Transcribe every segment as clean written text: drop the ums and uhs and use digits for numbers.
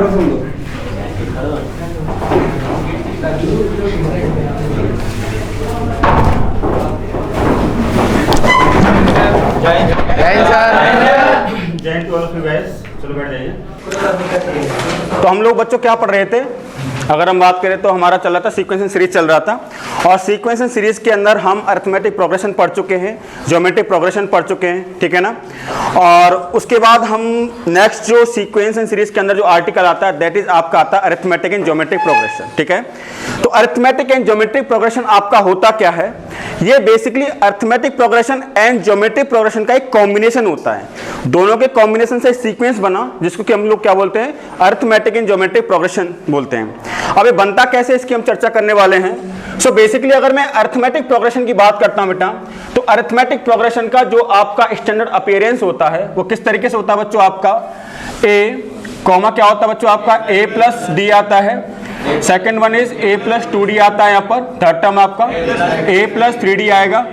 चलो बैठ जाइए। तो हम लोग बच्चों क्या पढ़ रहे थे, अगर हम बात करें तो हमारा चल रहा था सीक्वेंस एंड सीरीज चल रहा था, और सीक्वेंस एंड सीरीज के अंदर हम अरिथमेटिक प्रोग्रेशन पढ़ चुके हैं, ज्योमेट्रिक प्रोग्रेशन पढ़ चुके हैं, ठीक है ना। और उसके बाद हम नेक्स्ट जो सीक्वेंस एंड सीरीज के अंदर जो आर्टिकल आता है दैट इज आपका आता है अरिथमेटिक एंड ज्योमेट्रिक प्रोग्रेशन, ठीक है। तो अरिथमेटिक एंड ज्योमेट्रिक प्रोग्रेशन आपका होता क्या है, ये basically arithmetic progression and geometric progression का एक कॉम्बिनेशन होता है। दोनों के कॉम्बिनेशन से सीक्वेंस बना जिसको कि हम लोग क्या बोलते हैं, अरिथमेटिक एंड ज्योमेट्रिक प्रोग्रेशन बोलते हैं। अब ये बनता कैसे, इसकी हम चर्चा करने वाले हैं। सो बेसिकली अगर मैं अरिथमेटिक प्रोग्रेशन की बात करता हूं बेटा, तो अरिथमेटिक प्रोग्रेशन का जो आपका स्टैंडर्ड अपीयरेंस होता है वो किस तरीके से होता है बच्चों, आपका ए कॉमा क्या होता है बच्चों, आपका a प्लस डी आता है, second one is a plus 2d आता है, यहाँ पर थर्ड टर्म आपका a प्लस 3d आएगा,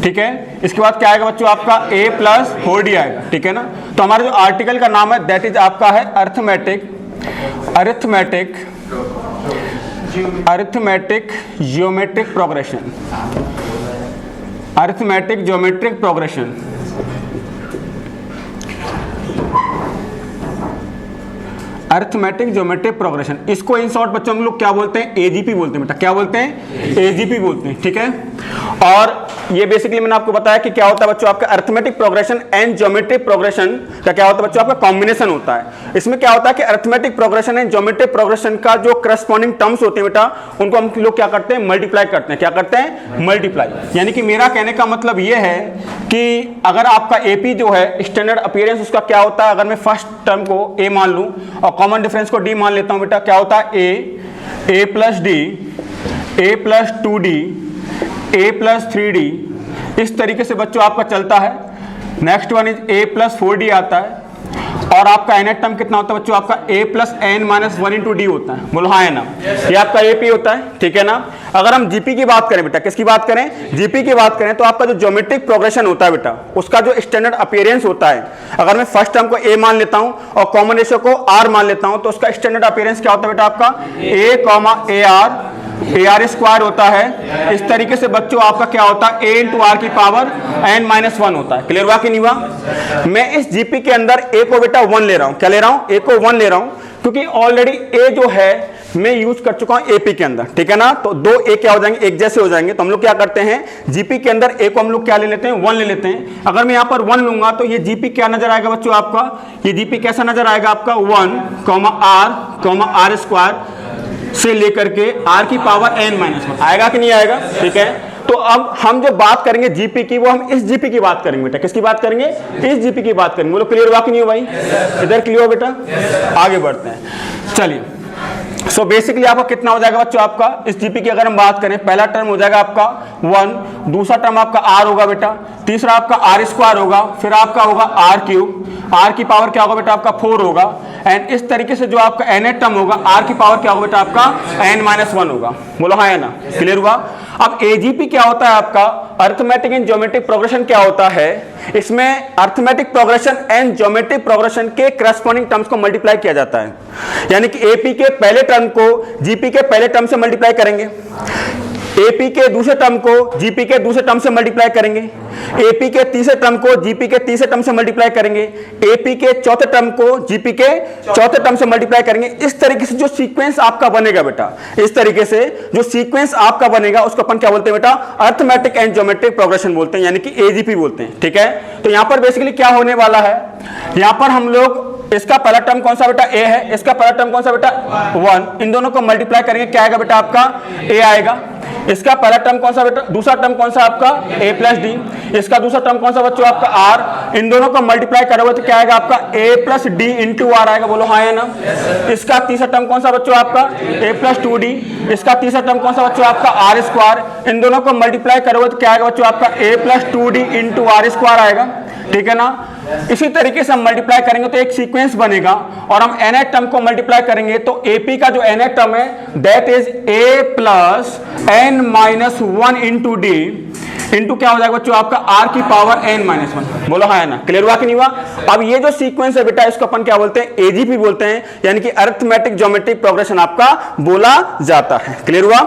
ठीक है। इसके बाद क्या आएगा बच्चों, आपका a प्लस 4d आएगा, ठीक है ना। तो हमारा जो आर्टिकल का नाम है दैट इज आपका है arithmetic geometric progression, arithmetic geometric progression. Arithmetic geometric progression, इसको इन शॉर्ट बच्चों हम लोग क्या बोलते हैं, एजीपी बोलते हैं बेटा, क्या बोलते हैं, एजीपी बोलते हैं, ठीक है। और ये बेसिकली मैंने आपको बताया कि क्या होता है बच्चों, आपका arithmetic progression and geometric progression का क्या होता है बच्चों, आपका कॉम्बिनेशन होता है। इसमें क्या होता है कि arithmetic progression and geometric progression का जो करस्पॉन्डिंग टर्म्स होते हैं बेटा, उनको हम लोग क्या करते हैं, मल्टीप्लाई करते हैं। क्या करते हैं, मल्टीप्लाई। यानी कि मेरा कहने का मतलब ये है कि अगर आपका एपी जो है स्टैंडर्ड अपीयरेंस उसका क्या होता है, अगर मैं फर्स्ट टर्म को ए मान लूं और कॉमन डिफरेंस को डी मान लेता हूं बेटा, क्या होता है a plus d, a plus 2d, a plus 3d, इस तरीके से बच्चों आपका चलता है। Next one is a plus 4d आता है, और आपका nth टर्म कितना होता है बच्चों, आपका a plus n minus 1 into d होता है, बोलो हाँ है ना, ये आपका AP होता है, ठीक है ना। अगर हम जीपी की बात करें बेटा, किसकी बात करें, जीपी की बात करें, तो आपका जो ज्योमेट्रिक प्रोग्रेशन होता है बेटा, उसका जो स्टैंडर्ड अपीयरेंस होता है, अगर मैं फर्स्ट टर्म को a मान लेता हूं और कॉमन रेशियो को r मान लेता हूं, तो उसका स्टैंडर्ड अपीयरेंस क्या होता है बेटा, आपका a स्क्वायर होता है। इस तरीके से बच्चों आपका क्या होता है, a इंटू आर की पावर n-1 होता है। क्लियर हुआ कि नहीं हुआ। मैं इस जीपी के अंदर a को बेटा 1 ले रहा हूं, क्या ले रहा हूं, a को 1 ले रहा हूं, क्योंकि ऑलरेडी a जो है मैं यूज कर चुका हूं एपी के अंदर, ठीक है ना। तो दो ए क्या हो जाएंगे, एक जैसे हो जाएंगे। तो हम लोग क्या करते हैं, जीपी के अंदर ए को हम लोग क्या ले लेते हैं, 1 ले लेते हैं। अगर मैं यहाँ पर 1 लूंगा तो ये जीपी क्या नजर आएगा बच्चों, आपका ये जीपी कैसा नजर आएगा, आपका 1 आर स्क्वायर से लेकर के r की पावर n-1 आएगा कि नहीं आएगा, ठीक है। तो अब हम जो बात करेंगे जीपी की, वो हम इस जीपी की बात करेंगे बेटा, किसकी बात करेंगे, इस जीपी की बात करेंगे। बोलो क्लियर हुआ कि नहीं हुआ भाई, इधर क्लियर हो बेटा, आगे बढ़ते हैं, चलिए। सो बेसिकली आपका कितना हो जाएगा बच्चों, आपका इस जीपी की अगर हम बात करें, पहला टर्म हो जाएगा आपका 1, दूसरा टर्म आपका r होगा बेटा, तीसरा आपका r स्क्वायर होगा, फिर आपका होगा r क्यूब, r की पावर क्या होगा बेटा, आपका 4 होगा, एंड इस तरीके से जो आपका nth टर्म होगा, r की पावर क्या होगा बेटा, आपका n-1 होगा। बोलो हाँ है ना, क्लियर हुआ। अब एजीपी क्या होता है आपका, अरिथमेटिक एंड ज्योमेट्रिक प्रोग्रेशन क्या होता है, इसमें arithmetic progression and geometric progression के करस्पॉन्डिंग टर्म्स को मल्टीप्लाई किया जाता है। यानी कि एपी के पहले टर्म को जीपी के पहले टर्म से मल्टीप्लाई करेंगे, एपी के दूसरे टर्म को जीपी के दूसरे टर्म से मल्टीप्लाई करेंगे, एपी के तीसरे टर्म को जीपी के तीसरे टर्म से मल्टीप्लाई करेंगे, एपी के चौथे टर्म को जीपी के चौथे टर्म से मल्टीप्लाई करेंगे। इस तरीके से जो सीक्वेंस आपका बनेगा बेटा, इस तरीके से जो सीक्वेंस आपका बनेगा उसको अपन क्या बोलते हैं बेटा, अरिथमेटिक एंड ज्योमेट्रिक प्रोग्रेशन बोलते हैं, यानी कि एजीपी बोलते हैं, ठीक है। तो यहाँ पर बेसिकली क्या होने वाला है, यहाँ पर हम लोग इसका पहला टर्म कौन सा बेटा, a है, इसका पहला टर्म कौन सा बेटा 1, इन दोनों को मल्टीप्लाई करेंगे, क्या आएगा बेटा, आपका a आएगा। इसका पहला टर्म कौन सा बेटा, दूसरा टर्म कौन सा आपका a प्लस डी, इसका दूसरा टर्म कौन सा बच्चों आपका r, इन दोनों को मल्टीप्लाई करोगे तो क्या आएगा आपका a plus d into r आएगा। बोलो हाँ है ना। इसका तीसरा टर्म कौन सा बच्चों आपका a प्लस 2d, इसका तीसरा टर्म कौन सा बच्चों आपका r स्क्वायर, इन दोनों को मल्टीप्लाई करोगे तो क्या आएगा बच्चों आपका a plus 2d into r square आएगा, ठीक है ना। इसी तरीके से हम मल्टीप्लाई करेंगे तो एक सीक्वेंस बनेगा, और हम nth टर्म को मल्टीप्लाई करेंगे तो AP का जो nth टर्म है that is a plus n-1 into d into क्या हो जाएगा बच्चों आपका आर की पावर एन माइनस वन। बोलो हाँ है ना, क्लियर हुआ कि नहीं हुआ। अब ये जो सीक्वेंस है बेटा इसको अपन क्या बोलते हैं, एजीपी बोलते हैं, यानी कि अरिथमेटिक ज्योमेट्रिक प्रोग्रेशन आपका बोला जाता है। क्लियर हुआ।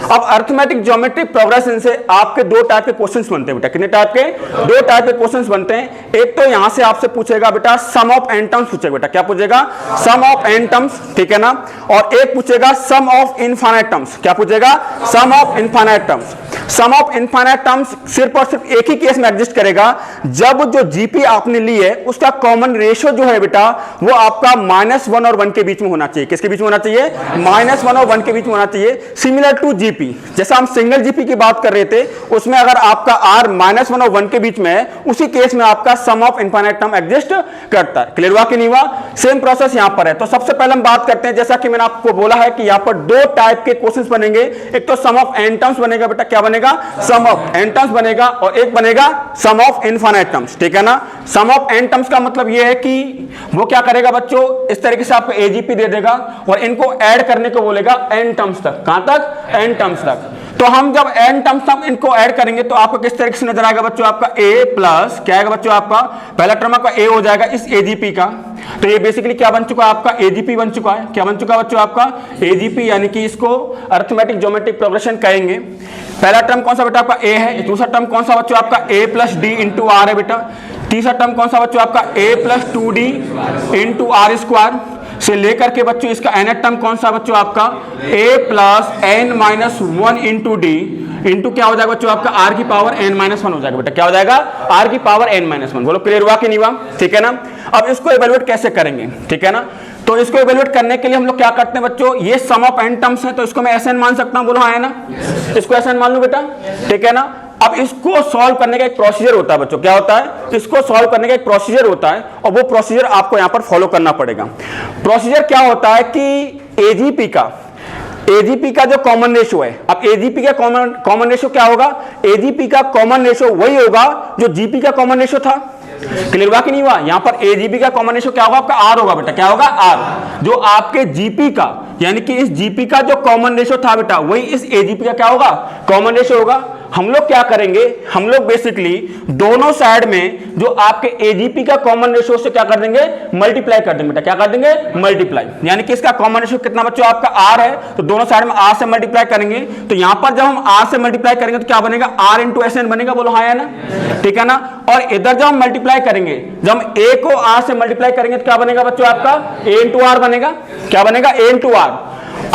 अब अरिथमेटिक ज्योमेट्रिक प्रोग्रेशन से आपके दो टाइप के क्वेश्चंस बनते हैं बेटा। कितने टाइप के, दो टाइप के क्वेश्चंस बनते हैं। एक तो यहां से आपसे पूछेगा बेटा सम ऑफ एन टर्म्स पूछेगा बेटा, क्या पूछेगा, सम ऑफ एन टर्म्स, ठीक है ना। और एक पूछेगा सम ऑफ इनफाइनाइट टर्म्स, क्या पूछेगा, sum of infinite terms. Sum of infinite terms सिर्फ और सिर्फ एक ही केस में एग्जिस्ट करेगा, जब जो जीपी आपने ली है उसका कॉमन रेशियो जो है बेटा वो आपका -1 और 1 के बीच में होना चाहिए। किसके बीच में होना चाहिए, -1 और 1 के बीच में होना चाहिए। सिमिलर टू जीपी, जैसा हम सिंगल जीपी की बात कर रहे थे उसमें अगर आपका आर -1 और 1 के बीच में है, उसी केस में आपका सम ऑफ इनफाइनाइट टर्म एग्जिस्ट करता है। क्लियर हुआ कि नहीं हुआ। सेम प्रोसेस यहां पर है। तो सबसे पहले हम बात करते हैं, जैसा कि मैंने आपको बोला है कि यहां पर दो टाइप के क्वेश्चंस बनेंगे। एक तो सम ऑफ एन टर्म्स बनेगा बेटा, क्या बनेगा, सम ऑफ एन टर्म्स बनेगा, और एक बनेगा सम ऑफ इनफाइनाइट टर्म्स, ठीक है ना। सम ऑफ एन टर्म्स का मतलब यह है कि वो क्या करेगा बच्चों, इस तरीके से आपको एजीपी दे देगा और इनको ऐड करने को बोलेगा एन टर्म्स तक। कहां तक, एन टर्म्स तक। तो हम जब एन टर्म्स तक इनको ऐड करेंगे तो आपको किस तरीके से नजर आएगा बच्चों, आपका ए प्लस क्या आएगा बच्चों, आपका पहला टर्म आपका ए हो जाएगा इस एजीपी का। तो ये बेसिकली क्या बन चुका है, आपका एजीपी बन चुका है। क्या बन चुका है बच्चों, आपका एजीपी, यानी कि इसको अरिथमेटिक ज्योमेट्रिक प्रोग्रेशन कहेंगे। पहला टर्म कौन सा बेटा, आपका ए है। दूसरा टर्म कौन सा बच्चों, आपका a plus d into r है बेटा। तीसरा टर्म कौन सा बच्चों, आपका a plus 2d into r square से लेकर के बच्चों इसका nth टर्म कौन सा बच्चों, आपका a plus n minus 1 into d into क्या हो जाएगा बच्चों, आपका r की पावर n माइनस 1 हो जाएगा बेटा। क्या हो जाएगा, r की पावर n माइनस 1। बोलो क्लियर हुआ कि नहीं हुआ, ठीक है ना। अब इसको इवैल्यूएट कैसे करेंगे, ठीक है ना। तो इसको इवैल्यूएट करने के लिए हम लोग क्या करते हैं बच्चों, ये सम ऑफ एन टर्म्स है तो इसको मैं एसएन मान सकता हूं। बोलो हाँ है ना, इसको एसएन मान लूं बेटा, ठीक है ना। अब इसको सॉल्व करने का एक प्रोसीजर होता है बच्चों, क्या होता है, इसको सॉल्व करने का एक प्रोसीजर होता है और वो प्रोसीजर आपको यहां पर फॉलो करना पड़ेगा। प्रोसीजर क्या होता है कि एजीपी का जो कॉमन रेशियो है, अब एजीपी का कॉमन रेशियो क्या होगा, एजीपी का कॉमन रेशियो वही होगा जो जीपी का कॉमन रेशियो था। क्लियर हुआ कि नहीं हुआ। यहां पर एजीपी का कॉमन रेशियो क्या होगा, आपका आर होगा बेटा। क्या होगा, आर। जो आपके जीपी का यानी कि इस जीपी का जो कॉमन रेशियो था बेटा वही इस एजीपी का क्या होगा, कॉमन रेशियो होगा। हम लोग क्या करेंगे, हम लोग बेसिकली दोनों साइड में जो आपके एजीपी का कॉमन रेशियो से क्या कर देंगे, मल्टीप्लाई कर देंगे बेटा। क्या कर देंगे, मल्टीप्लाई। यानी कि इसका कॉमन रेशियो कितना बच्चों, आपका आर है, तो दोनों साइड में आर से मल्टीप्लाई करेंगे। तो यहां पर जब हम आर से मल्टीप्लाई करेंगे तो क्या बनेगा, आर इंटू एस एन बनेगा। बोलो हाँ है ना, ठीक है ना। और इधर जब हम मल्टीप्लाई करेंगे, जब हम ए को आर से मल्टीप्लाई करेंगे तो क्या बनेगा बच्चों, आपका ए इंटू आर बनेगा। क्या बनेगा, ए इंटू आर।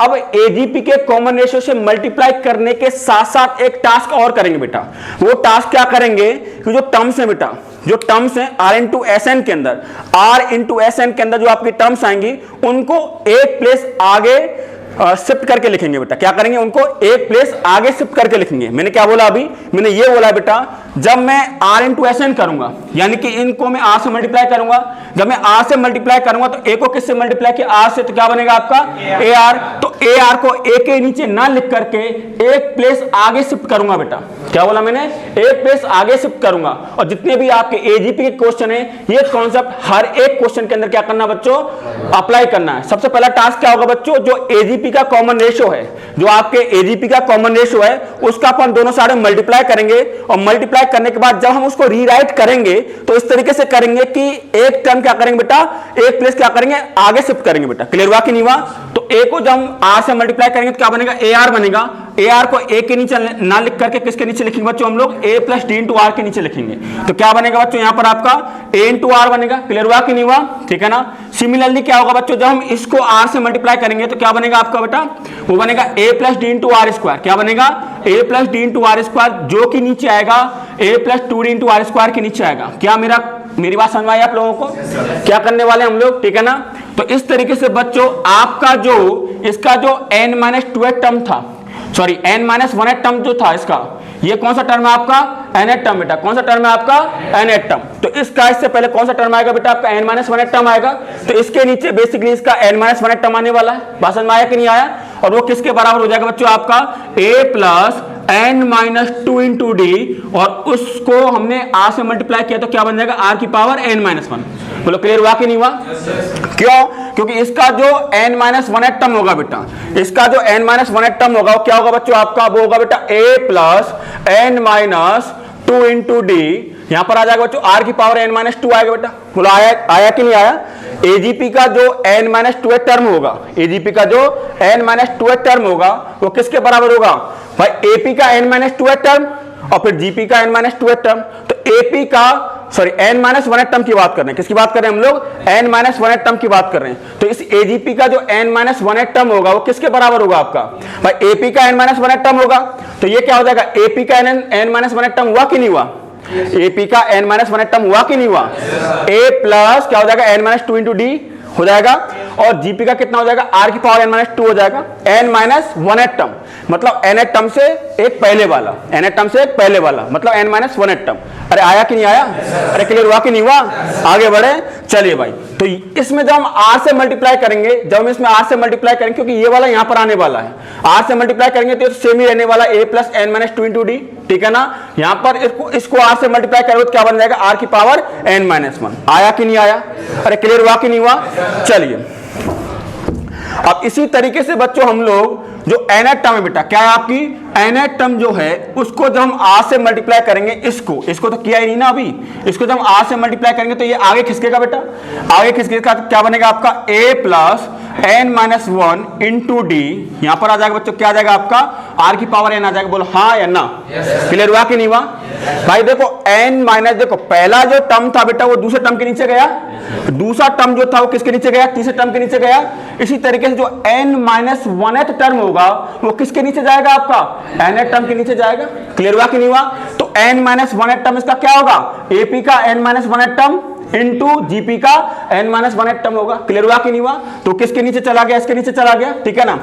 अब एजीपी के कॉमन रेशियो से मल्टीप्लाई करने के साथ साथ एक टास्क और करेंगे बेटा। वो टास्क क्या करेंगे कि जो टर्म्स है बेटा, जो टर्म्स हैं आर इंटू एस एन के अंदर, आर इंटू एस एन के अंदर जो आपकी टर्म्स आएंगी उनको एक प्लेस आगे शिफ्ट करके लिखेंगे बेटा। क्या करेंगे, उनको एक प्लेस आगे शिफ्ट करके लिखेंगे। मैंने क्या बोला अभी, मैंने ये बोला बेटा जब मैं r इंटू एस एन करूंगा यानी कि इनको मैं r से मल्टीप्लाई करूंगा, जब मैं r से मल्टीप्लाई करूंगा तो a को किससे मल्टीप्लाई किया, r से, तो क्या बनेगा आपका ar। तो ar को a के नीचे ना लिख करके एक प्लेस आगे शिफ्ट करूंगा बेटा। क्या बोला मैंने, एक प्लेस आगे शिफ्ट करूंगा। और जितने भी आपके एजीपी के क्वेश्चन है ये कॉन्सेप्ट हर एक क्वेश्चन के अंदर क्या करना बच्चों, अप्लाई करना है। सबसे पहला टास्क क्या होगा बच्चों, जो एजीपी का कॉमन रेशियो है, जो आपके एजीपी का कॉमन रेशियो है उसका अपन दोनों साइड में मल्टीप्लाई करेंगे। और मल्टीप्लाई करने के बाद जब हम उसको रीराइट करेंगे तो इस तरीके से करेंगे कि एक टर्म क्या करेंगे बेटा, एक प्लेस क्या करेंगे, आगे शिफ्ट करेंगे बेटा। क्लियर हुआ कि नहीं हुआ। तो ए को जब हम आर से मल्टीप्लाई करेंगे तो क्या बनेगा, ए आर बनेगा। ए आर को ए के नीचे ना लिख करके किसके नीचे लिखेंगे बच्चों, हम लोग ए प्लस डी इंटू आर के नीचे लिखेंगे। तो क्या बनेगा बच्चों, यहां पर आपका ए इंटू आर बनेगा। क्लियर हुआ कि नहीं हुआ, ठीक है ना। सिमिलरली क्या होगा बच्चों, जब हम इसको आर से मल्टीप्लाई करेंगे तो क्या बनेगा आपका बेटा, वो बनेगा a plus d into r square. क्या बनेगा, a plus d into r square, जो कि नीचे आएगा a plus 2d into r square के नीचे आएगा। क्या मेरी बात समझ में आई आप लोगों को, क्या करने वाले हम लोग, ठीक है ना। तो इस तरीके से बच्चों आपका जो इसका जो n माइनस 2 टर्म था, सॉरी n माइनस 1 टर्म जो था इसका, ये कौन सा टर्म है आपका, nth टर्म बेटा। कौन सा टर्म है आपका, nth टर्म। तो इसका इससे पहले कौन सा टर्म आएगा बेटा, आपका n माइनस 1 टर्म आएगा। तो इसके नीचे बेसिकली इसका n माइनस 1 टर्म आने वाला है। बात समझ में आया कि नहीं आया। और वो किसके बराबर हो जाएगा बच्चों, आपका a plus n minus 2 into D, और उसको हमने r से मल्टीप्लाई किया तो क्या बन जाएगा, r की पावर n माइनस 1। बोलो क्लियर हुआ कि नहीं हुआ। क्यों, क्योंकि इसका जो n माइनस 1 टर्म होगा बेटा, इसका जो n माइनस 1 टर्म होगा वो क्या होगा बच्चों, आपका वो होगा बेटा a plus n minus 2 into d, यहां पर आ जाएगा बच्चों आर की पावर n माइनस 2 आएगा बेटा। बोलो आया कि नहीं आया? एजीपी का जो n माइनस 2 टर्म होगा, एजीपी का जो n माइनस 2 टर्म होगा वो किसके बराबर होगा भाई? एपी का n माइनस 2 टर्म और फिर जीपी का n माइनस 2 टर्म। तो एपी का सॉरी n माइनस 1 टर्म की बात कर रहे हैं, किसकी बात कर रहे हैं हम लोग? n माइनस 1 टर्म की बात कर रहे हैं। तो इस एजीपी का जो n माइनस 1 टर्म होगा वो किसके बराबर होगा आपका भाई? एपी का n माइनस 1 टर्म होगा। तो ये क्या हो जाएगा? एपी का n माइनस 1 टर्म हुआ कि नहीं हुआ? एपी का n माइनस 1 टर्म हुआ कि नहीं हुआ? ए प्लस क्या हो जाएगा? n माइनस 2 इंटू डी हो जाएगा और जीपी का कितना हो जाएगा? आर की पावर n माइनस 2 हो जाएगा। n माइनस 1 टर्म मतलब n टर्म से एक पहले वाला, n टर्म से एक पहले वाला मतलब n माइनस 1 टर्म। अरे आया कि नहीं आया? अरे क्लियर हुआ कि नहीं हुआ? आगे बढ़े चलिए भाई। तो इसमें जब हम r से मल्टीप्लाई करेंगे, जब हम इसमें r से मल्टीप्लाई करेंगे क्योंकि ये वाला यहां पर आने वाला है, r से मल्टीप्लाई करेंगे तो सेम ही रहने वाला a plus n minus 2 into D, ठीक है ना। यहां पर इसको r से मल्टीप्लाई करोगे तो क्या बन जाएगा? r की पावर n माइनस 1। आया कि नहीं आया? अरे क्लियर हुआ कि नहीं हुआ? चलिए अब इसी तरीके से बच्चों हम लोग जो nth टर्म है बेटा, क्या है आपकी nth टर्म जो है उसको जब हम r से मल्टीप्लाई करेंगे, इसको तो किया ही नहीं ना अभी, इसको जब हम r से मल्टीप्लाई करेंगे तो ये आगे खिसकेगा बेटा, आगे खिसकेगा क्या बनेगा आपका? a plus n minus 1 into d, यहां पर आ जाएगा बच्चों क्या आ जाएगा आपका? r की पावर n आ जाएगा। बोलो हाँ या ना? क्लियर हुआ कि नहीं हुआ भाई? देखो n माइनस, देखो पहला जो टर्म था बेटा वो दूसरे टर्म के नीचे गया, दूसरा टर्म जो था वो किसके नीचे गया? तीसरे टर्म के नीचे गया। इसी तरीके से जो n माइनस 1th टर्म होगा वो किसके नीचे जाएगा आपका? nth टर्म के नीचे जाएगा। क्लियर हुआ कि नहीं हुआ? तो n माइनस 1th टर्म इसका क्या होगा? एपी का n minus 1th term into GP का n माइनस 1 टर्म होगा। क्लियर हुआ कि नहीं हुआ? तो किसके नीचे चला गया? इसके नीचे चला गया, ठीक है ना।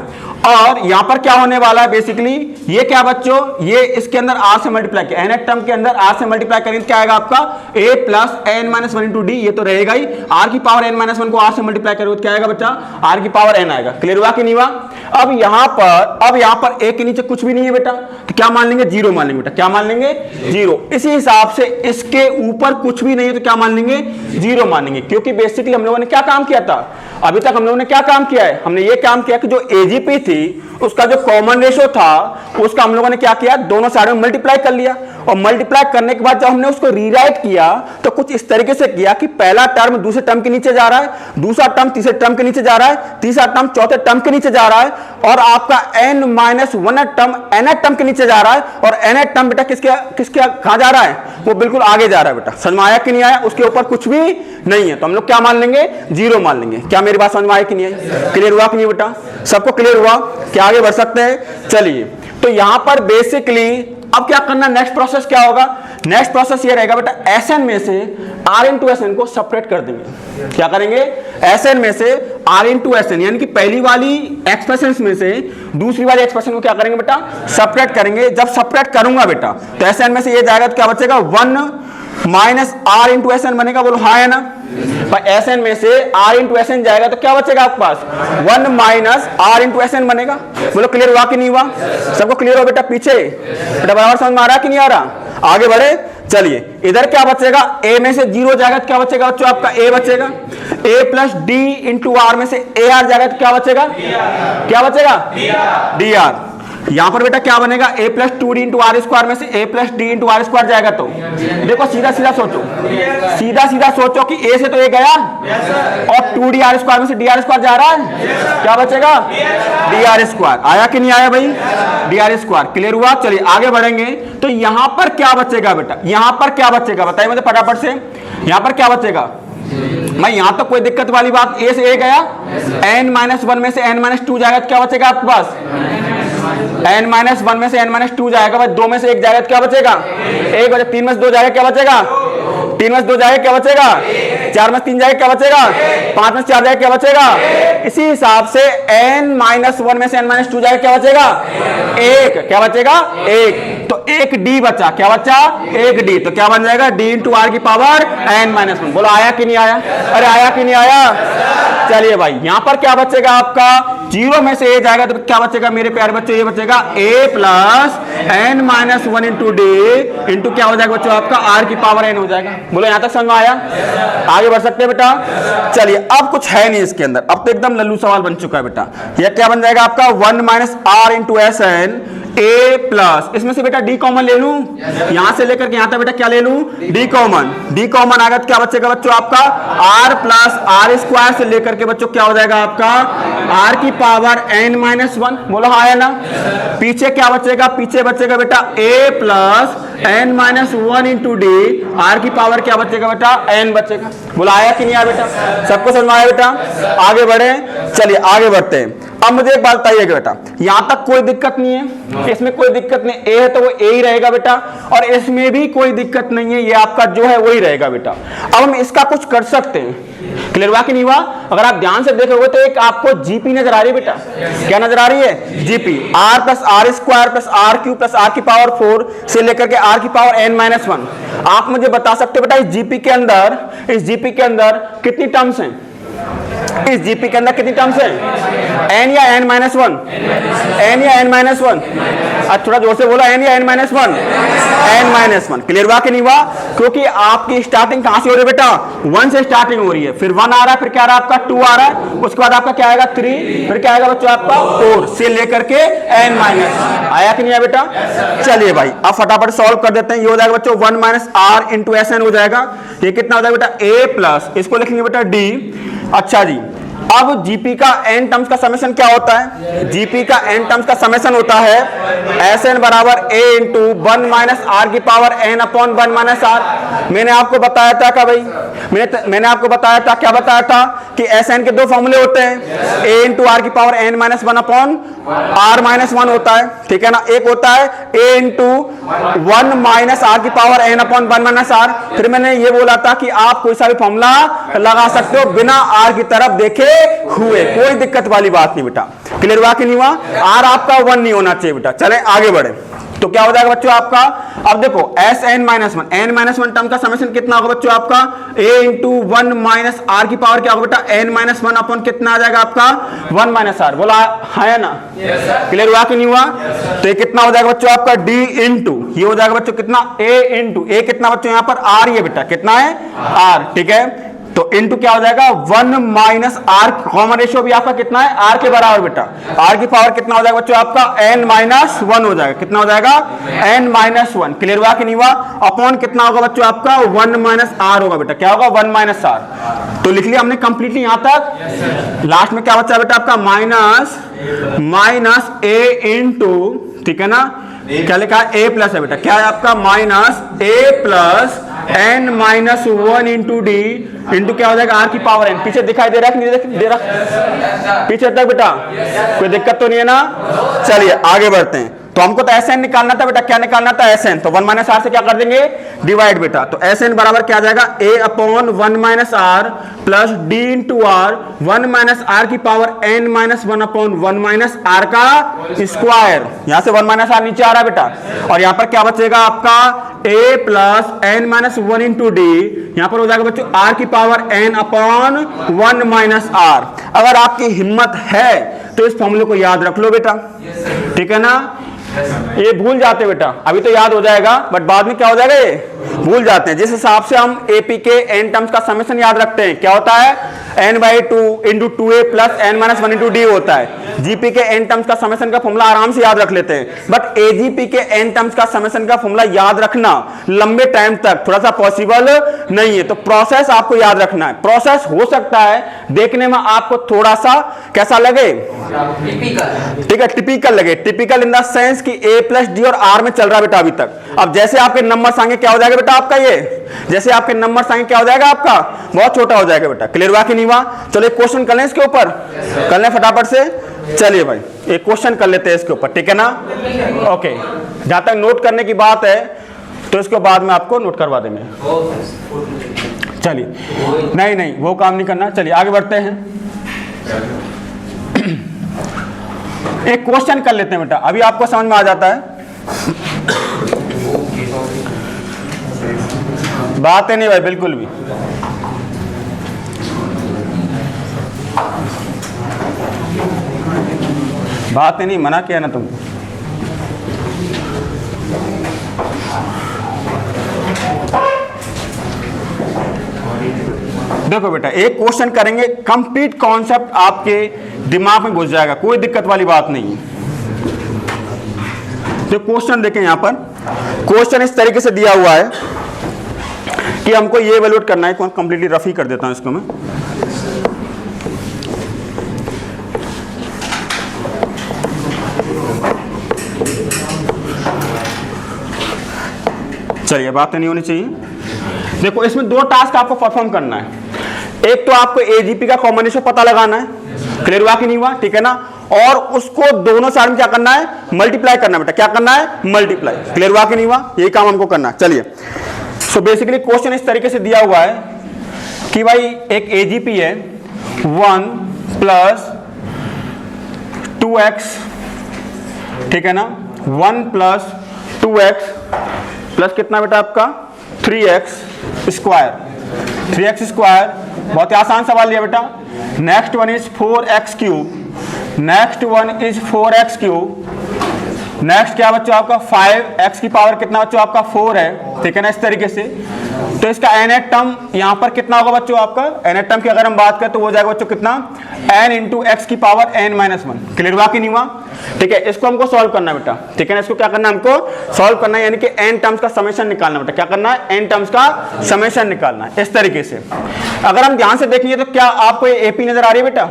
और यहां पर क्या होने वाला है बेसिकली, ये क्या बच्चों, ये इसके अंदर r से मल्टीप्लाई किया, nth टर्म के अंदर r से मल्टीप्लाई करेंगे क्या आएगा आपका? a plus n minus 1 into D, ये तो रहेगा ही। r की पावर n माइनस 1 को r से मल्टीप्लाई करोगे तो क्या आएगा बच्चा? r की पावर n आएगा। क्लियर हुआ कि नहीं हुआ? अब यहां पर a के नीचे कुछ भी नहीं है बेटा, तो क्या मान लेंगे? 0 मान लेंगे बेटा। क्या मान लेंगे? 0। इसी हिसाब से इसके ऊपर कुछ भी नहीं है तो क्या मान लेंगे? 0 मानेंगे। क्योंकि बेसिकली हम लोगों ने क्या काम किया था अभी तक? हम लोगों ने क्या काम किया है? हमने ये काम किया कि जो एजीपी थी उसका जो कॉमन रेशो था उसका हम लोगों ने क्या किया? दोनों साइड में मल्टीप्लाई कर लिया और मल्टीप्लाई करने के बाद जब हमने उसको रीराइट किया तो कुछ इस तरीके से किया कि पहला टर्म दूसरे टर्म के नीचे जा रहा है, दूसरा टर्म तीसरे टर्म के नीचे जा रहा है, तीसरा टर्म चौथे टर्म के नीचे जा रहा है और आपका n minus 1 term nth term के नीचे जा रहा है। और nth टर्म बेटा किसके कहां जा रहा है? वो बिल्कुल आगे जा रहा है बेटा। समझ में आया कि नहीं आया? उसके ऊपर कुछ भी नहीं है तो हम लोग क्या मान लेंगे? 0 मान लेंगे। क्या मेरी बात समझ में आई कि नहीं आई? क्लियर हुआ कि नहीं बेटा? सबको क्लियर हुआ? क्या आगे बढ़ सकते हैं? चलिए तो यहां पर बेसिकली अब क्या करना? नेक्स्ट प्रोसेस क्या होगा? नेक्स्ट प्रोसेस ये रहेगा बेटा, Sn में से r इंटू Sn को सेपरेट कर देंगे। क्या करेंगे? Sn में से r इंटू Sn यानी कि पहली वाली एक्सप्रेशन में से दूसरी वाली एक्सप्रेशन को क्या करेंगे बेटा? सेपरेट करेंगे। जब सेपरेट करूंगा बेटा तो Sn में से ये जाएगा तो क्या बचेगा? 1 माइनस r इंटू Sn बनेगा। बोलो हाँ है ना भाई? Sn में से r इंटू Sn जाएगा तो क्या बचेगा आपके पास? 1 माइनस r इंटू Sn बनेगा। बोलो क्लियर हुआ कि नहीं हुआ? सबको क्लियर हो बेटा? पीछे बेटा बराबर समझ में आ रहा है कि नहीं आ रहा? आगे बढ़े चलिए। इधर क्या बचेगा? a में से 0 जाएगा तो क्या बचेगा बच्चों? आपका a बचेगा। a plus d into r में से ar जाएगा तो क्या बचेगा? क्या बचेगा? dr। यहां पर बेटा क्या बनेगा? a plus 2d into r square में से a plus d into r square जाएगा। तो देखो सीधा सीधा सोचो, सीधा सीधा सोचो कि a से तो a गया और 2d आर स्क्वायर में से डी आर स्क्वायर जा रहा है, क्या बचेगा? D R square. आया कि नहीं आया भाई? D R square. क्लियर हुआ? चलिए आगे बढ़ेंगे। तो यहां पर क्या बचेगा बेटा? यहां पर क्या बचेगा बताइए मुझे फटाफट से। यहां पर क्या बचेगा भाई? यहां तो कोई दिक्कत वाली बात, a से a गया, n माइनस 1 में से n माइनस 2 जाएगा तो क्या बचेगा आपके पास? n माइनस 1 में से n माइनस 2 जाएगा भाई, 2 में से 1 जाएगा तो क्या बचेगा? 1 बचा। 3 में से 2 जाएगा क्या बचेगा? 3 में से 2 जाएगा क्या बचेगा? 4 में से 3 जाएगा क्या बचेगा? 5 में से 4 जाएगा क्या बचेगा? इसी हिसाब से n माइनस 1 में से n माइनस 2 जाएगा क्या बचेगा? 1। क्या बचेगा? 1। तो 1d बचा। क्या बचा? 1d। तो क्या बन जाएगा? d इंटू आर की पावर n माइनस 1। बोलो आया कि नहीं आया? अरे आया कि नहीं आया? चलिए भाई यहां पर क्या बचेगा आपका? 0 में से a जाएगा तो क्या बचेगा मेरे प्यारे बच्चों? ये बचेगा a plus n minus 1 into d into क्या हो जाएगा बच्चों? आपका r की पावर n हो जाएगा। बोलो यहां तक समझ में आया? आगे बढ़ सकते हैं बेटा? चलिए अब कुछ है नहीं इसके अंदर, अब तो एकदम लल्लू सवाल बन चुका है बेटा। यह क्या बन जाएगा आपका? 1 minus r into s n a plus, इसमें से बेटा डी कॉमन ले लूं, यहां से लेकर के यहां तक बेटा क्या ले लूं, डी कॉमन। डी कॉमन आएगा तो क्या बचेगा बच्चों आपका आर प्लस आर स्क्वायर से लेकर के बच्चों क्या हो जाएगा आपका आर की पावर एन माइनस वन। बोलो हाँ है ना। पीछे क्या बचेगा, पीछे बचेगा बेटा a plus n minus one into d, r की पावर क्या बचेगा बेटा एन बचेगा। बोला आया कि नहीं आया बेटा, सबको समझ में आया बेटा। आगे बढ़े, चलिए आगे बढ़ते हैं। अब मुझे एक बात बताइएगा बेटा, यहां तक कोई दिक्कत नहीं है, इसमें कोई दिक्कत नहीं, ए है तो वो ए ही रहेगा बेटा, और इसमें भी कोई दिक्कत नहीं है, ये आपका जो है वही रहेगा बेटा। अब हम इसका कुछ कर सकते हैं, क्लियर हुआ कि नहीं हुआ। अगर आप ध्यान से देखोगे तो एक आपको जीपी नजर आ रही है बेटा, क्या नजर आ रही है, GP. R plus r square plus r cube plus r की पावर 4 से लेकर के आर की पावर एन माइनस वन। आप मुझे बता सकते हो बेटा इस जीपी के अंदर, इस जीपी के अंदर कितनी टर्म्स हैं, इस जीपी के अंदर कितनी टर्म्स हैं, एन या एन माइनस वन, एन या एन माइनस वन। आज थोड़ा जोर से बोला, एन या n minus one, n minus one. Clear हुआ कि नहीं हुआ, क्योंकि आपकी स्टार्टिंग कहां से हो रही है बेटा, 1 से स्टार्टिंग हो रही है, फिर 1 आ रहा है, फिर क्या आ रहा है आपका 2 आ रहा है, उसके बाद आपका क्या आएगा 3, फिर क्या आएगा बच्चों आपका 4 से लेकर के एन माइनस। आया कि नहीं आया बेटा। चलिए भाई अब फटाफट सॉल्व कर देते हैं। ये हो जाएगा बच्चों 1 minus r into s n हो जाएगा। ये कितना हो जाएगा बेटा ए प्लस, इसको लिखेंगे बेटा डी। अच्छा जी, अब जीपी का एन टर्म्स का समेशन क्या होता है, जीपी का एन टर्म्स का समेशन होता है एस एन बराबर ए इंटू 1 माइनस आर की power n upon 1 minus r. मैंने आपको बताया था क्या भाई, मैंने आपको बताया था, क्या बताया था कि एस एन के दो फॉर्मूले होते हैं, ए इंटू आर की power n minus one upon r minus one होता है, ठीक है ना। एक होता है ए इंटू 1 माइनस आर की power n upon 1 minus r. फिर मैंने ये बोला था कि आप कोई सा भी फॉर्मूला लगा सकते हो बिना आर की तरफ देखे हुए, कोई दिक्कत वाली बात नहीं बेटा। क्लियर हुआ कि नहीं हुआ, आर आपका 1 नहीं होना चाहिए बेटा। चले आगे बढ़े, तो क्या हो जाएगा बच्चों आपका, अब देखो s n minus one, n minus one term का समेशन कितना होगा बच्चों आपका ए इंटू 1 माइनस आर की पावर क्या होगा बेटा एन माइनस वन अपॉन कितना आ जाएगा आपका 1 माइनस आर। बोला है ना, क्लियर हुआ कि नहीं हुआ। तो ये कितना हो जाएगा बच्चों आपका डी इंटू, ये हो जाएगा बच्चों कितना ए इंटू, ए कितना बच्चों यहाँ पर आर, ये बेटा कितना है आर, ठीक है। तो इनटू क्या हो जाएगा 1 माइनस आर, कॉमन रेशियो भी आपका कितना है आर के बराबर बेटा, आर की पावर कितना हो जाएगा बच्चों आपका एन माइनस वन हो जाएगा, कितना हो जाएगा एन माइनस वन। क्लियर हुआ कि नहीं हुआ। अपॉन कितना होगा बच्चों आपका 1 माइनस आर होगा बेटा, क्या होगा 1 माइनस आर। तो लिख लिया हमने कंप्लीटली यहां तक। लास्ट में क्या बचा बेटा आपका माइनस ए इंटू, ठीक है ना, क्या लिखा है ए प्लस है बेटा, क्या है आपका minus a plus n minus one into d into क्या हो जाएगा आर की पावर एन। पीछे दिखाई दे रहा है कि नहीं दे रहा, पीछे तक बेटा कोई दिक्कत तो नहीं है ना। चलिए आगे बढ़ते हैं। तो हमको तो एस एन निकालना था बेटा, क्या निकालना था एस एन, तो 1 माइनस आर से क्या कर देंगे डिवाइड बेटा। तो एस एन बराबर क्या आ जाएगा a upon 1 minus r plus d into r, 1 minus r की power n minus one upon 1 minus r का स्क्वायर। यहां से 1 माइनस आर नीचे आ रहा है बेटा, और यहां पर क्या बचेगा आपका a plus n minus one into d, यहां पर हो जाएगा बच्चों आर की power n upon 1 minus r. अगर आपकी हिम्मत है तो इस फॉर्मूले को याद रख लो बेटा, ठीक है ना। ये भूल जाते बेटा, अभी तो याद हो जाएगा बट बाद में क्या हो जाएगा ये भूल जाते हैं। जिस हिसाब से हम एपी के एन टर्म्स का समेशन याद रखते हैं, क्या होता है n by two into two a plus n minus one into d होता है। जीपी के एन टर्म्स का समेशन का फॉर्मूला आराम से याद रख लेते हैं, बट एजीपी के एन टर्म्स का समेशन का फॉर्मूला याद रखना लंबे टाइम तक थोड़ा सा पॉसिबल नहीं है। तो प्रोसेस आपको याद रखना है। प्रोसेस हो सकता है देखने में आपको थोड़ा सा कैसा लगे, ठीक है, टिपिकल लगे, टिपिकल इन द सेंस कि ए प्लस डी और आर में चल रहा है बेटा अभी तक। अब जैसे आपके नंबर आएंगे क्या हो जाएगा बेटा आपका, ये जैसे आपके नंबर आएंगे क्या हो जाएगा आपका बहुत छोटा हो जाएगा बेटा। क्लियर हुआ कि नहीं हुआ। चलो एक क्वेश्चन कर लें इसके ऊपर, कर लें फटाफट से। चलिए भाई एक क्वेश्चन कर लेते हैं इसके ऊपर, ठीक है ना। ओके, जहां तक नोट करने की बात है तो इसके बाद में आपको नोट करवा देंगे। चलिए नहीं वो काम नहीं करना। चलिए आगे बढ़ते हैं। एक क्वेश्चन कर लेते हैं बेटा, अभी आपको समझ में आ जाता है। बात है नहीं भाई बिल्कुल भी। बात है नहीं, मना किया ना तुमको। देखो बेटा एक क्वेश्चन करेंगे, कंप्लीट कॉन्सेप्ट आपके दिमाग में घुस जाएगा, कोई दिक्कत वाली बात नहीं है। तो क्वेश्चन देखें, यहां पर क्वेश्चन इस तरीके से दिया हुआ है कि हमको ये इवैल्यूएट करना है। कंप्लीटली रफ ही कर देता हूं इसको मैं। चलिए, बात नहीं होनी चाहिए। देखो, इसमें दो टास्क आपको परफॉर्म करना है। एक तो आपको एजीपी का कॉमन रेशियो पता लगाना है, क्लियर हुआ कि नहीं हुआ, ठीक है ना, और उसको दोनों साइड में क्या करना है, मल्टीप्लाई करना है बेटा। क्या करना है, मल्टीप्लाई। क्लियर हुआ कि नहीं हुआ, यही काम हमको करना है। चलिए, सो बेसिकली क्वेश्चन इस तरीके से दिया हुआ है कि भाई एक एजीपी है 1 + 2x, ठीक है ना, 1 + 2x प्लस कितना बेटा आपका 3x स्क्वायर। 3x स्क्वायर बहुत ही आसान सवाल लिया बेटा। Next one is 4x cube, next one is 4x cube, next क्या बच्चों आपका 5x की पावर कितना बच्चों आपका 4 है, ठीक है ना, इस तरीके से। तो इसका nth टर्म यहां पर कितना होगा बच्चों आपका, nth टर्म की अगर हम बात करें तो वो जाएगा बच्चों कितना, n × x की पावर n-1। क्लियर हुआ कि नहीं हुआ, ठीक है। इसको हमको सॉल्व करना है बेटा, ठीक है ना, इसको क्या करना है, हमको सॉल्व करना है, यानी कि n टर्म्स का समेशन निकालना बेटा। क्या करना है, n टर्म्स का समेशन निकालना है, इस तरीके से। अगर हम ध्यान से देखेंगे तो क्या आपको ये एपी नजर आ रही है बेटा।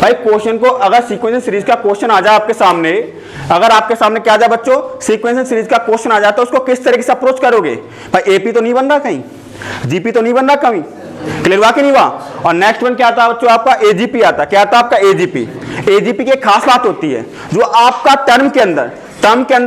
भाई क्वेश्चन को अगर सीक्वेंस सीरीज का क्वेश्चन आ जाए आपके सामने, अगर आपके सामने क्या आ जाए बच्चों, सीक्वेंस सीरीज का क्वेश्चन आ जाए, तो उसको किस तरीके से अप्रोच करोगे। भाई एपी तो नहीं बन रहा कहीं, जीपी तो नहीं बन रहा कहीं, क्लियर हुआ कि नहीं हुआ। और नेक्स्ट वन क्या आता है बच्चों आपका, एजीपी आता है। क्या आता है आपका, एजीपी। एजीपी की एक खास बात होती है, जो आपका टर्म के अंदर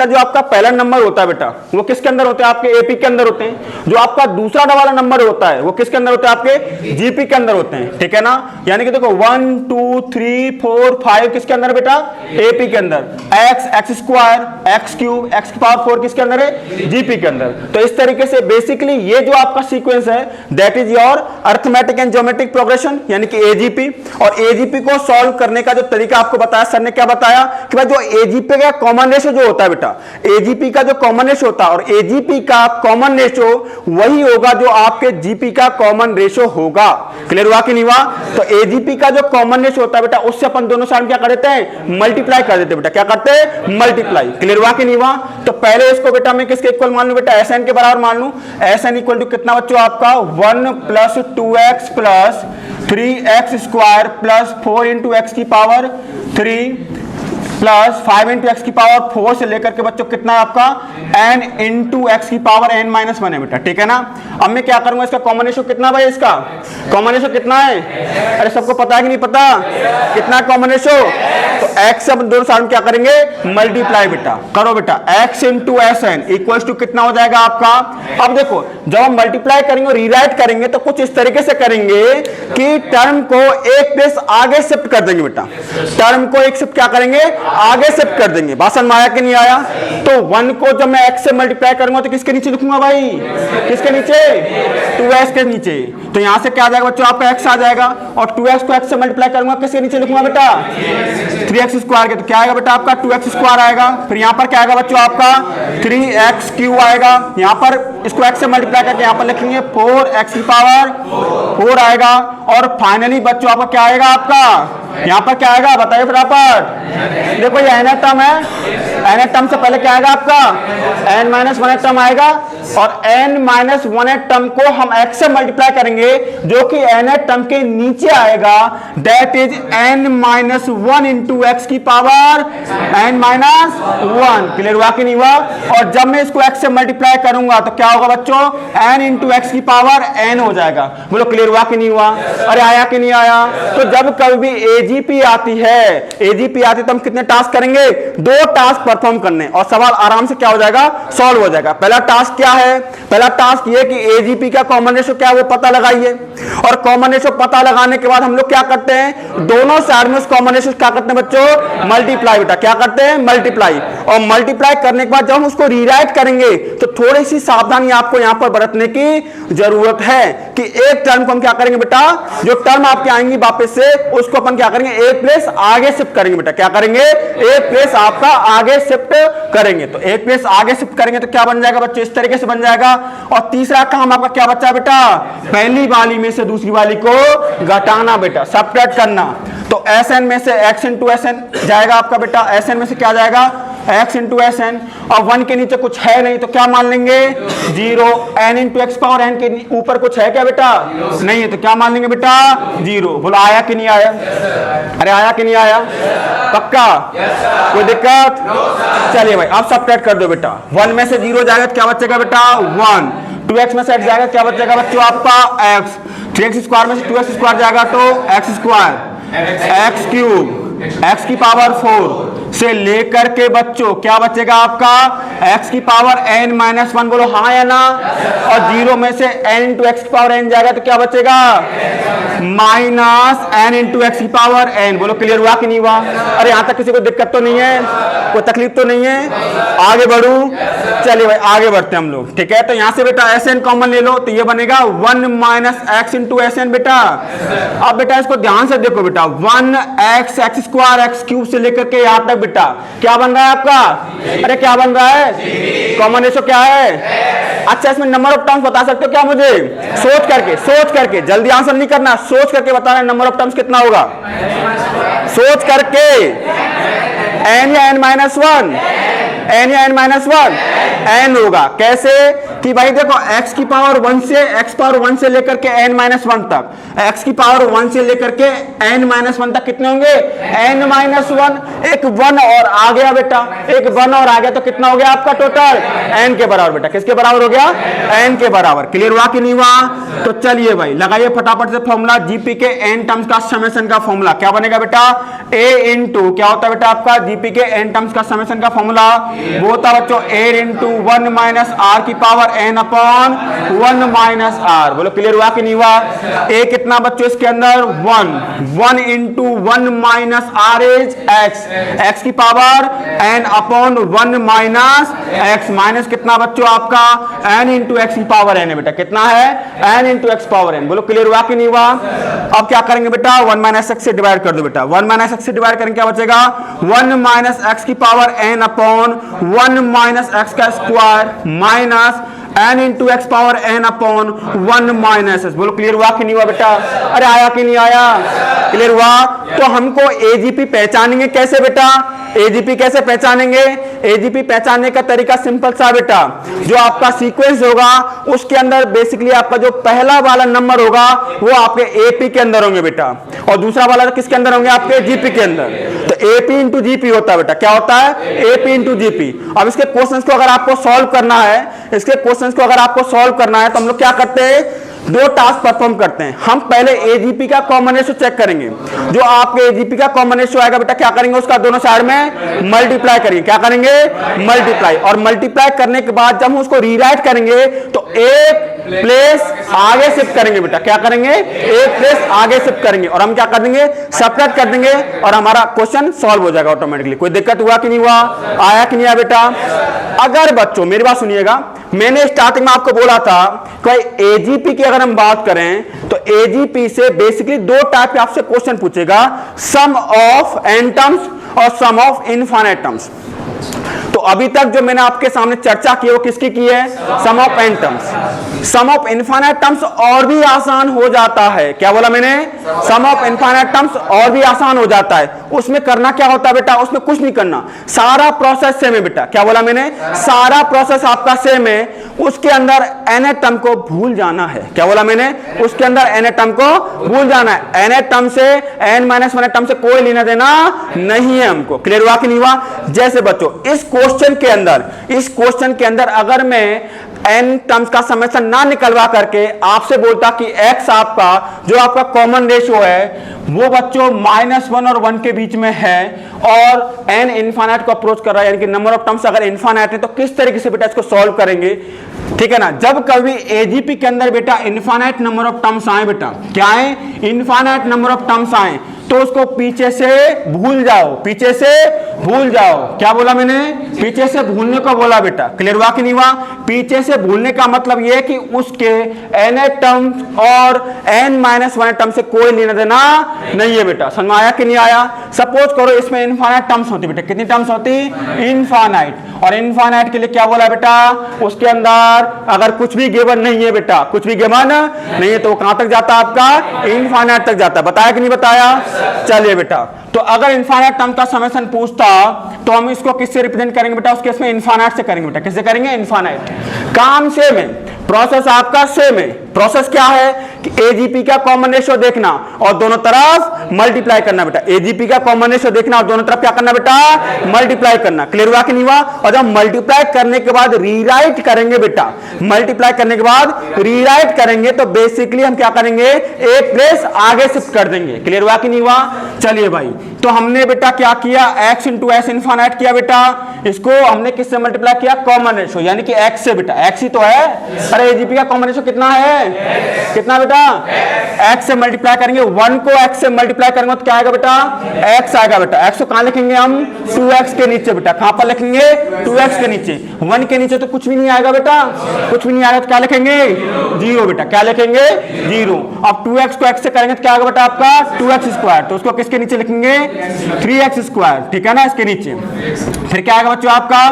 जो आपका पहला नंबर होता है बेटा, वो किसके अंदर होता है, आपके एपी के अंदर होते हैं। जो आपका दूसरा वाला नंबर होता है वो किसके अंदर होता है, आपके जीपी के अंदर होते हैं, ठीक है ना। यानी कि देखो 1 2 3 4 5 किसके अंदर बेटा, एपी के अंदर। x square, x cube, x की पावर 4 किसके अंदर है, जीपी के अंदर। तो इस तरीके से बेसिकली ये जो आपका सीक्वेंस है that is your arithmetic and geometric progression, यानी कि एजीपी। और एजीपी को सॉल्व करने का जो तरीका आपको बताया सर ने, क्या बताया कि भाई जो एजीपी का कॉमन रेशियो होता है बेटा, एजीपी का जो कॉमन रेशियो होता है, और एजीपी का कॉमन रेशियो वही होगा जो आपके जीपी का कॉमन रेशियो होगा। क्लियर हुआ कि नहीं हुआ। तो एजीपी का जो कॉमन रेशियो होता है बेटा, उससे अपन दोनों साइड क्या कर देते हैं, मल्टीप्लाई कर देते हैं बेटा। क्या करते हैं, मल्टीप्लाई। क्लियर हुआ कि नहीं हुआ। तो पहले इसको बेटा मैं किसके इक्वल मान लूं बेटा, एसएन के बराबर मान लूं। एसएन इक्वल टू कितना बच्चों आपका 1 + 2x + 3x square plus 4 × x की पावर 3 प्लस 5 × x की पावर 4 से लेकर के बच्चों कितना है आपका n × x की पावर n-1 है बेटा, ठीक है ना। अब मैं क्या करूंगा, इसका कॉमन रेशियो कितना भाई, इसका कॉमन रेशियो कितना है, अरे सबको पता है कि नहीं पता, कितना कॉमन रेशियो। तो x से दोनों साइड में क्या करेंगे, मल्टीप्लाई बेटा करो बेटा। x × SN इक्वल्स टू कितना हो जाएगा आपका। अब देखो जब हम मल्टीप्लाई करेंगे और रीराइट करेंगे तो कुछ इस तरीके से करेंगे कि टर्म को एक प्लेस आगे शिफ्ट कर देंगे बेटा। टर्म को एक शिफ्ट क्या करेंगे, आगे शिफ्ट कर देंगे। बात समझ में आया कि नहीं आया। तो 1 को जब मैं x से मल्टीप्लाई करूंगा तो किसके नीचे लिखूंगा भाई, किसके नीचे, 2x के नीचे। तो यहां से क्या आ जाएगा बच्चों आपका x आ जाएगा, और 2x को x से मल्टीप्लाई करूंगा किसके नीचे लिखूंगा बेटा, 3x स्क्वायर के। तो क्या आएगा बेटा आपका 2x स्क्वायर आएगा। फिर यहां पर क्या आएगा बच्चों आपका 3x क्यूब आएगा। यहां पर इसको x से मल्टीप्लाई करके यहां पर लिखेंगे 4x की पावर 4 आएगा। और फाइनली बच्चों आपका क्या आएगा, आपका यहां पर क्या आएगा बताइए फटाफट। देखो ये n टर्म है, n टर्म से पहले क्या आएगा आपका n-1 टर्म आएगा, और n-1 टर्म को हम x से मल्टीप्लाई करेंगे जो कि n टर्म के नीचे आएगा, दैट इज n-1 × x की पावर n-1। क्लियर हुआ कि नहीं हुआ। और जब मैं इसको x से मल्टीप्लाई करूंगा तो क्या होगा बच्चों, n × x की पावर n हो जाएगा। बोलो क्लियर हुआ कि नहीं हुआ, अरे आया कि नहीं आया। तो जब कभी भी एजीपी आती है, एजीपी आती है तो हम कितने टास्क करेंगे, 2 टास्क परफॉर्म करने, और सवाल आराम से क्या हो जाएगा, सॉल्व हो जाएगा। पहला टास्क क्या है, पहला टास्क ये कि एजीपी का कॉमन रेशियो क्या है वो पता लगाइए। और कॉमन रेशियो पता लगाने के बाद हम लोग क्या करते हैं, दोनों साइड में उस कॉमन रेशियो क्या करते हैं बच्चों, मल्टीप्लाई बेटा। क्या करते हैं, मल्टीप्लाई। और मल्टीप्लाई करने के बाद जब हम उसको रीराइट करेंगे तो थोड़ी सी सावधानी आपको यहां पर बरतने की जरूरत है कि एक टर्म को हम क्या करेंगे बेटा, जो टर्म आपके आएंगी वापस से उसको अपन क्या करेंगे, एक प्लेस आगे शिफ्ट करेंगे बेटा। क्या करेंगे, एक प्लेस आपका आगे शिफ्ट करेंगे। तो एक प्लेस आगे शिफ्ट करेंगे तो क्या बन जाएगा बच्चों, इस तरीके से बन जाएगा। और तीसरा काम आपका क्या बचा बेटा, पहली वाली में से दूसरी वाली को घटाना बेटा, सबट्रैक्ट करना। तो SN में से x × SN जाएगा आपका बेटा, SN में से क्या जाएगा x इंटू एस एन, और 1 के नीचे कुछ है नहीं तो क्या मान लेंगे 0, n into x power n के ऊपर कुछ है क्या बेटा, नहीं है तो क्या मान लेंगे बेटा 0। बोलो आया कि नहीं आया, अरे आया कि नहीं आया, पक्का, कोई दिक्कत, चलिए भाई अब सब्ट्रैक्ट कर दो बेटा, 1 में से 0 जाएगा तो क्या बचेगा बेटा 1, 2x में से x जाएगा क्या बचेगा बच्चों आपका x, 3x स्क्वायर में से 2x स्क्वायर जाएगा तो x square, x cube, x की पावर 4 से लेकर के बच्चों क्या बचेगा आपका x की पावर n माइनस 1, बोलो हाँ या ना, और 0 में से n इंटू एक्स की पावर n जाएगा तो क्या बचेगा माइनस n इंटू एक्स की पावर n। बोलो क्लियर हुआ कि नहीं हुआ, अरे यहाँ तक किसी को दिक्कत तो नहीं है, कोई तकलीफ तो नहीं है, आगे बढ़ू, चलिए भाई आगे बढ़ते हैं हम लोग, ठीक है। तो यहाँ से बेटा एस एन कॉमन ले लो तो ये बनेगा 1 minus x into s n बेटा। अब बेटा इसको ध्यान से देखो बेटा, 1x x square x cube से लेकर के यहाँ तक बेटा क्या बन रहा है आपका, अरे क्या बन रहा है, कॉमन रेशो क्या है, अच्छा इसमें नंबर ऑफ टर्म्स बता सकते हो क्या मुझे, सोच करके जल्दी आंसर नहीं करना, सोच करके बताना नंबर ऑफ टर्म्स कितना होगा, सोच करके, n या n माइनस 1, n या n माइनस 1, n होगा, कैसे कि भाई देखो x की पावर 1 से x पावर 1 से लेकर के n माइनस 1 तक, x की पावर 1 से लेकर के n माइनस 1 तक कितने होंगे n माइनस 1, एक 1 और आ गया बेटा, एक 1 और आ गया तो कितना हो गया आपका टोटल n के बराबर बेटा, किसके बराबर हो गया n के बराबर। क्लियर हुआ कि नहीं हुआ, तो चलिए भाई लगाइए फटाफट से फॉर्मूला, जीपी के n टर्म्स का समेशन का फॉर्मूला क्या बनेगा बेटा, a इंटू क्या होता है बेटा आपका जीपी के n टर्म्स का समेशन का फॉर्मूला, वो होता है बच्चों a इंटू 1 माइनस आर की power n upon 1 minus r. बोलो क्लियर हुआ कि नहीं हुआ, a कितना बच्चों इसके अंदर 1 into 1 minus r is x, x की power n upon 1 minus x, minus कितना बच्चों आपका n इंटू एक्स की पावर n है बेटा, कितना है n into x power n। बोलो क्लियर हुआ कि नहीं हुआ, अब क्या करेंगे बेटा 1 माइनस एक्स से डिवाइड कर दो बेटा, 1 माइनस एक्स से डिवाइड करेंगे क्या बचेगा 1 माइनस एक्स की power n upon 1 minus x का square minus n into x power n upon 1 minus s. बोलो क्लियर हुआ कि नहीं हुआ बेटा, अरे आया कि नहीं आया, क्लियर हुआ। तो हमको एजीपी पहचानेंगे कैसे बेटा, एजीपी कैसे पहचानेंगे, एजीपी पहचानने का तरीका सिंपल सा बेटा, जो आपका सीक्वेंस होगा उसके अंदर बेसिकली आपका जो पहला वाला नंबर होगा वो आपके एपी के अंदर होंगे बेटा, और दूसरा वाला किसके अंदर होंगे आपके जीपी के अंदर। तो एपी इंटू जीपी होता है बेटा, क्या होता है एपी इंटू जीपी। अब इसके क्वेश्चंस को अगर आपको सॉल्व करना है, इसके क्वेश्चंस को अगर आपको सॉल्व करना है तो हम लोग क्या करते हैं, दो टास्क परफॉर्म करते हैं। हम पहले एजीपी का कॉमन रेशियो चेक करेंगे, जो आपके एजीपी का कॉमन रेशियो आएगा बेटा क्या करेंगे उसका दोनों साइड में मल्टीप्लाई करेंगे, क्या करेंगे मल्टीप्लाई, और मल्टीप्लाई करने के बाद जब हम उसको रीराइट करेंगे तो एक प्लेस आगे शिफ्ट करेंगे बेटा, क्या करेंगे एक प्लेस आगे शिफ्ट करेंगे, और हम क्या कर देंगे सब्ट्रैक्ट कर देंगे और हमारा क्वेश्चन सॉल्व हो जाएगा ऑटोमेटिकली। कोई दिक्कत हुआ कि नहीं हुआ, आया कि नहीं आया बेटा। अगर बच्चों मेरी बात सुनिएगा, मैंने स्टार्टिंग में आपको बोला था कि एजीपी की अगर हम बात करें तो एजीपी से बेसिकली दो टाइप के आपसे क्वेश्चन पूछेगा, सम ऑफ एन टर्म्स और सम ऑफ इनफाइनाइट टर्म्स। तो अभी तक जो मैंने आपके सामने चर्चा की वो किसकी की है, sum of n terms. Sum of infinite terms और भी आसान हो जाता है, क्या बोला मैंने, सम ऑफ इनफाइनाइट टर्म्स और भी आसान हो जाता है। उसमें करना क्या होता है बेटा, उसमें कुछ नहीं करना, सारा प्रोसेस सेम है बेटा, क्या बोला मैंने, सारा प्रोसेस आपका सेम है। उसके अंदर एन टर्म को भूल जाना है, क्या बोला मैंने, उसके अंदर एन टर्म को भूल जाना है। एन टर्म से एन माइनस वन टर्म से कोई लेना देना नहीं है हमको। क्लियर हुआ कि नहीं हुआ। जैसे बच्चों इस क्वेश्चन के अंदर अगर मैं एन टर्म्स का समेशन ना निकलवा करके आपसे बोलता कि एक्स आपका जो आपका कॉमन रेशियो है वो बच्चों -1 और 1 के बीच में है और एन इनफाइनाइट को अप्रोच कर रहा है, यानी कि नंबर ऑफ टर्म्स अगर इनफाइनाइट है तो किस तरीके से बेटा इसको सॉल्व करेंगे, ठीक है ना। जब कभी एजीपी के अंदर बेटा इनफाइनाइट नंबर ऑफ टर्म्स आए बेटा, क्या है इनफाइनाइट नंबर ऑफ टर्म्स आए तो उसको पीछे से भूल जाओ, पीछे से भूल जाओ। क्या बोला मैंने, पीछे से भूलने को बोला बेटा। क्लियर हुआ कि नहीं हुआ। पीछे से भूलने का मतलब यह है कि उसके एन टर्म और n-1 टर्म से कोई लेना देना नहीं है बेटा। समझ में आया कि नहीं आया। सपोज करो इसमें इनफाइनाइट टर्म्स होती बेटा, कितनी टर्म्स होती, इनफाइनाइट, और इनफाइनाइट के लिए क्या बोला बेटा, उसके अंदर अगर कुछ भी गिवन नहीं है बेटा, कुछ भी गिवन नहीं है तो कहां तक जाता है आपका, इनफाइनाइट तक जाता है। बताया कि नहीं बताया। चलिए बेटा तो अगर इनफाइनाइट टर्म का समेशन पूछता तो हम इसको किससे रिप्रेजेंट करेंगे बेटा, उस केस में इनफाइनाइट से करेंगे बेटा। किससे करेंगे? इनफाइनाइट। काम सेम है, प्रोसेस आपका सेम है। प्रोसेस क्या है कि एजीपी का कॉमन रेशियो देखना और दोनों तरफ मल्टीप्लाई करना बेटा। एजीपी का कॉमन रेशियो देखना और दोनों तरफ क्या करना बेटा, मल्टीप्लाई करना। क्लियर हुआ कि नहीं हुआ? और जब मल्टीप्लाई करने के बाद रीराइट करेंगे बेटा, मल्टीप्लाई करने के बाद रीराइट करेंगे तो बेसिकली हम क्या करेंगे, एक प्लेस आगे शिफ्ट कर देंगे। क्लियर हुआ कि नहीं हुआ? चलिए भाई, तो हमने बेटा क्या किया, x इंटू एस इनफाइनाइट किया बेटा। इसको हमने किससे मल्टीप्लाई किया? कॉमन रेशियो, यानी कि x से बेटा। x ही तो है। अरे एजीपी का कॉमन रेशियो कितना है? कितना बेटा? x से मल्टीप्लाई करेंगे, 1 को x से मल्टीप्लाई करेंगे तो क्या आएगा बेटा? x आएगा बेटा। x को कहां लिखेंगे हम? 2x के नीचे बेटा। कहां पर लिखेंगे? 2x के नीचे। 1 के नीचे तो कुछ भी नहीं आएगा बेटा, कुछ भी नहीं आएगा तो क्या लिखेंगे? 0 बेटा। क्या लिखेंगे? 0। अब 2x को x से करेंगे तो क्या आएगा बेटा आपका? 2x square. तो उसको किसके नीचे लिखेंगे? 3x square. ठीक है ना, इसके नीचे। फिर क्या आएगा बच्चों आपका?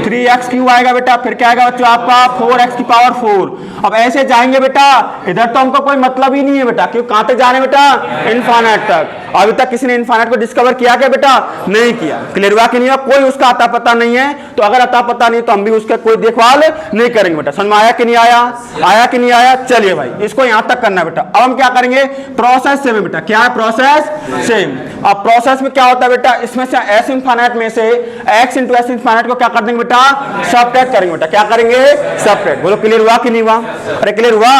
3x क्यूब आएगा बेटा। फिर क्या आएगा बच्चों आपका? 4x की पावर 4। अब ऐसे जाएंगे बेटा, इधर तो हमको कोई मतलब ही नहीं है बेटा, क्यों? कहां तक जाने बेटा? इनफाइनाइट तक। अभी तक किसी ने इनफाइनाइट को डिस्कवर किया क्या बेटा? नहीं किया। क्लियर हुआ कि नहीं हुआ? कोई उसका अता पता नहीं है, तो अगर अता पता नहीं तो हम भी उसका कोई देखभाल नहीं करेंगे बेटा। समझ में आया कि नहीं आया? आया कि नहीं आया? चलिए भाई, इसको यहां तक करना बेटा। अब हम क्या करेंगे? प्रोसेस सेम है बेटा। क्या है? Process same. अब प्रोसेस में क्या होता है बेटा, इसमें से एस इनफाइनाइट में से x इंटू एस इनफाइनाइट को क्या कर देंगे बेटा? सबट्रैक्ट करेंगे बेटा। क्या करेंगे? सबट्रैक्ट। बोलो क्लियर हुआ कि नहीं हुआ? अरे क्लियर हुआ?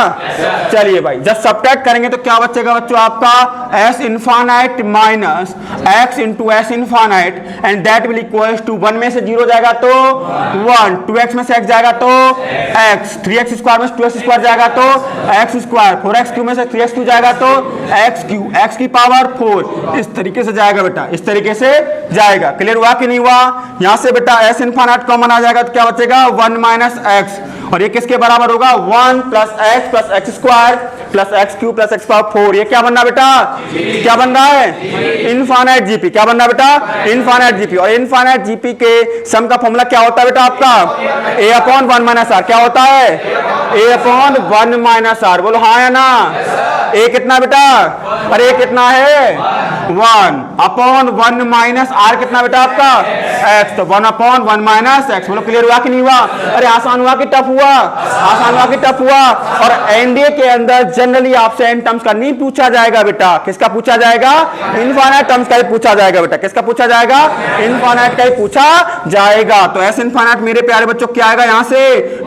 चलिए भाई, जब सबट्रैक्ट करेंगे तो क्या बचेगा बच्चों आपका? s infinite minus x into s infinite and that will equals to 1 में से 0 जाएगा तो 1, 2x में से x जाएगा तो x, 3x स्क्वायर में से 2x स्क्वायर जाएगा तो x स्क्वायर, 4x क्यूब में से 3x क्यूब जाएगा तो x क्यूब, x की पावर 4। इस तरीके से जाएगा बेटा, इस तरीके से जाएगा। क्लियर हुआ कि नहीं हुआ? यहां से बेटा s इनफाइनाइट कॉमन आ जाएगा तो क्या बचेगा? 1 माइनस x, और ये किसके बराबर होगा? 1 plus x square plus x cube plus x power 4। ये क्या बन रहा बेटा? क्या बन रहा है? Infinite GP. क्या बन रहा बेटा? Infinite GP. और इनफाइनाइट जीपी के सम का फॉर्मूला क्या होता है बेटा आपका? a upon 1 minus r। क्या होता है? a upon 1 minus r। बोलो हाँ या ना? a कितना बेटा? अरे कितना है? 1 अपॉन 1 माइनस r कितना बेटा आपका? x। तो 1 अपॉन 1 माइनस x। बोलो क्लियर हुआ कि नहीं हुआ? अरे आसान हुआ कि टफ हुआ? आसान हुआ कि टफ हुआ? और एनडीए के अंदर जनरली आपसे एन टर्म्स का नहीं पूछा जाएगा बेटा। किसका पूछा जाएगा? इनफाइनाइट टर्म्स का ही पूछा जाएगा बेटा। किसका पूछा जाएगा? इनफाइनाइट का ही पूछा जाएगा। तो एस इनफाइनाइट मेरे प्यारे बच्चों क्या आएगा यहां से?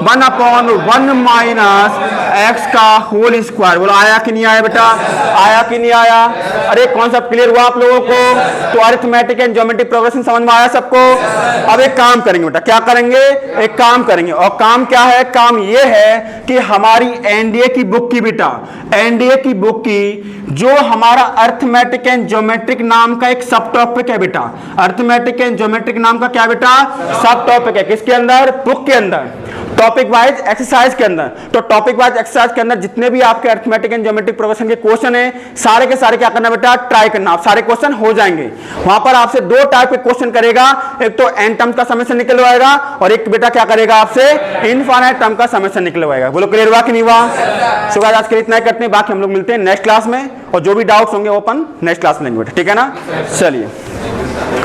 1 अपॉन 1 माइनस x का होल स्क्वायर। बोलो आया कि नहीं आया बेटा? आया कि नहीं आया? अरे कॉन्सेप्ट क्लियर हुआ आप लोगों को? तो अरिथमेटिक एंड ज्योमेट्रिक प्रोग्रेशन समझ में आया सबको? अब एक काम करेंगे बेटा। क्या करेंगे? एक काम करेंगे, और काम क्या है? काम ये है कि हमारी एनडीए की बुक की बेटा, एनडीए की बुक की जो हमारा अरिथमेटिक एंड ज्योमेट्रिक नाम का एक सब टॉपिक है बेटा। अरिथमेटिक एंड ज्योमेट्रिक नाम का क्या बेटा? सब टॉपिक है। किसके अंदर? बुक के अंदर, टॉपिक वाइज एक्सरसाइज के अंदर। तो टॉपिक वाइज एक्सरसाइज के अंदर जितने भी आपके अरिथमेटिक एंड ज्योमेट्रिक प्रोग्रेशन के क्वेश्चन है, सारे के सारे क्या करना बेटा? ट्राई करना। आप सारे क्वेश्चन हो जाएंगे। वहां पर आपसे 2 टाइप के क्वेश्चन करेगा, एक तो एन टर्म का समेशन निकलवाएगा और एक बेटा क्या करेगा आपसे? इनफाइनाइट टर्म का समेशन निकलवाएगा। बोलो क्लियर हुआ कि नहीं हुआ? सो गाइस आज के लिए इतना ही करते हैं, बाकी हम लोग मिलते हैं नेक्स्ट क्लास में, और जो भी डाउट्स होंगे वो अपन नेक्स्ट क्लास में लेंगे बेटा। ठीक है ना? चलिए।